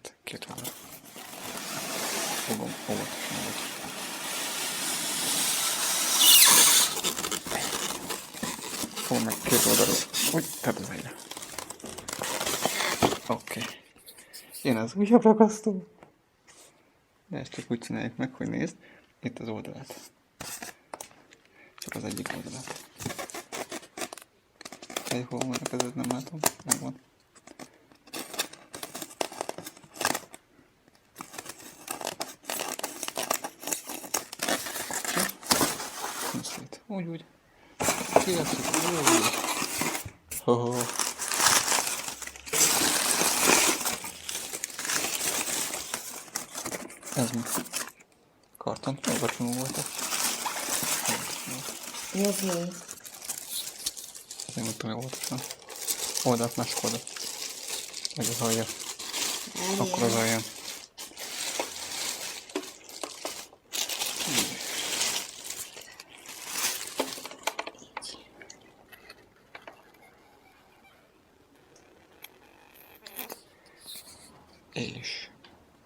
oldalt, két oldalt. Fogom óvatosan volt. Fogom meg két oldalt. Úgy, tehát az egyre. Oké. Jön az újabb ragasztó. De ezt csak úgy csináljuk meg, hogy nézd, itt az oldalát. Csak az egyik oldalát. Hol van a kezed, nem látom. Megvan. Úgy. Kijátszik, úgy. Ho-ho. Ez mi? Karton? Kartonú voltak. Ez mi? Én mondtam, hogy óvatosan. Oldalt, másik oldalt. Meg az alja. Akkor az alján. És